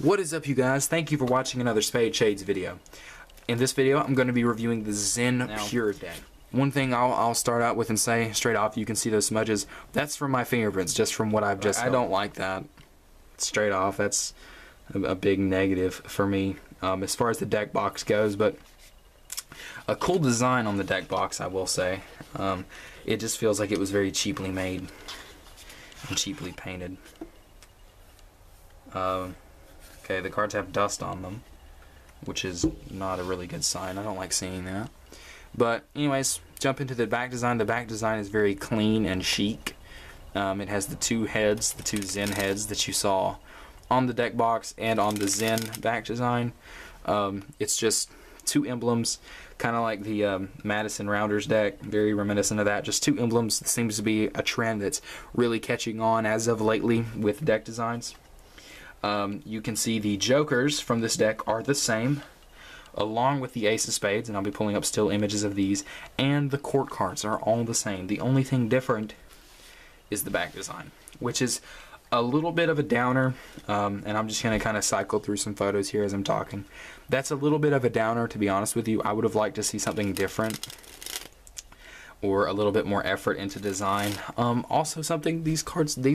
What is up, you guys? Thank you for watching another Spade Shades video. In this video, I'm going to be reviewing the ZEN Pure deck. One thing I'll start out with and say straight off, you can see those smudges. That's from my fingerprints, just from what I've just. I don't like that. Straight off, that's a big negative for me as far as the deck box goes. But a cool design on the deck box, I will say. It just feels like it was very cheaply made and cheaply painted. Okay, the cards have dust on them, which is not a really good sign. I don't like seeing that. But anyways, jump into the back design. The back design is very clean and chic. It has the two heads, the two ZEN heads that you saw on the deck box and on the ZEN back design. It's just two emblems, kind of like the Madison Rounders deck, very reminiscent of that. Just two emblems. It seems to be a trend that's really catching on as of lately with deck designs. You can see the jokers from this deck are the same, along with the ace of spades, and I'll be pulling up still images of these, and the court cards are all the same. The only thing different is the back design, which is a little bit of a downer, and I'm just going to kind of cycle through some photos here as I'm talking. That's a little bit of a downer, to be honest with you. I would have liked to see something different, or a little bit more effort into design. Also something, these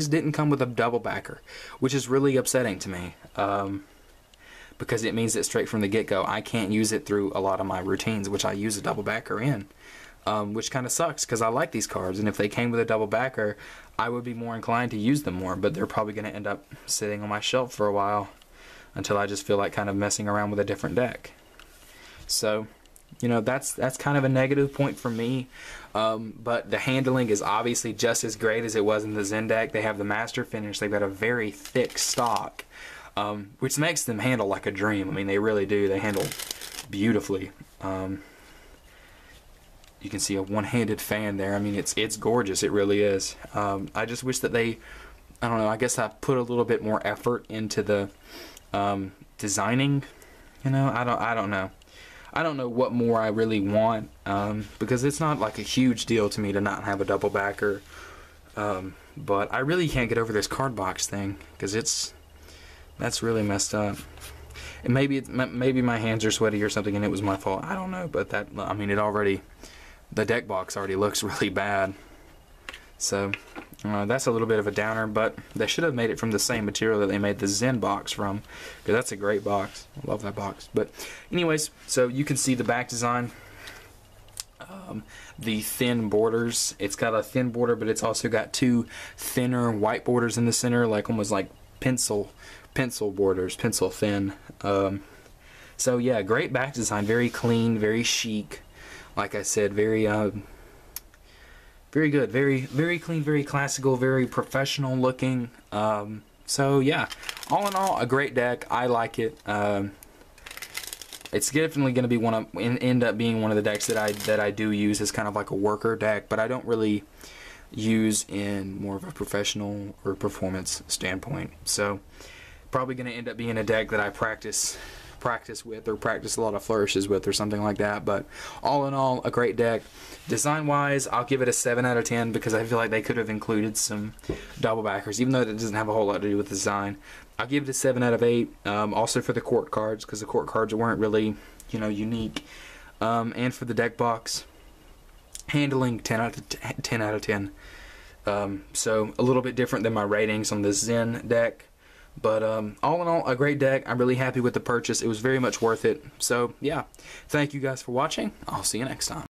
didn't come with a double backer, which is really upsetting to me, because it means that straight from the get-go I can't use it through a lot of my routines, which I use a double backer in, which kind of sucks because I like these cards, and if they came with a double backer I would be more inclined to use them more, but they're probably going to end up sitting on my shelf for a while until I just feel like kind of messing around with a different deck. So you know, that's kind of a negative point for me, but the handling is obviously just as great as it was in the ZEN deck. They have the master finish. They've got a very thick stock, which makes them handle like a dream. I mean, they really do. They handle beautifully. You can see a one-handed fan there. I mean, it's gorgeous. It really is. I just wish that they, I don't know, I guess I put a little bit more effort into the designing. You know, I don't know. I don't know what more I really want, because it's not like a huge deal to me to not have a double backer, but I really can't get over this card box thing, because that's really messed up. And maybe my hands are sweaty or something and it was my fault. I don't know, but that, I mean, the deck box already looks really bad. So that's a little bit of a downer, but they should have made it from the same material that they made the ZEN box from, because that's a great box. I love that box. But anyways, so you can see the back design, the thin borders. It's got a thin border, but it's also got two thinner white borders in the center, like almost like pencil borders, pencil thin. So yeah, great back design, very clean, very chic. Like I said, very good, very clean, very classical, very professional looking. So yeah, all in all, a great deck. I like it. It's definitely going to be end up being one of the decks that I do use as kind of like a worker deck, but I don't really use in more of a professional or performance standpoint. So probably going to end up being a deck that I practice with, or practice a lot of flourishes with, or something like that. But all in all, a great deck. Design wise, I'll give it a 7 out of 10, because I feel like they could have included some double backers, even though it doesn't have a whole lot to do with design. I'll give it a 7 out of 8, also for the court cards, because the court cards weren't really, you know, unique, and for the deck box handling, 10 out of 10. So a little bit different than my ratings on the ZEN deck. But all in all, a great deck. I'm really happy with the purchase. It was very much worth it. So yeah, thank you guys for watching. I'll see you next time.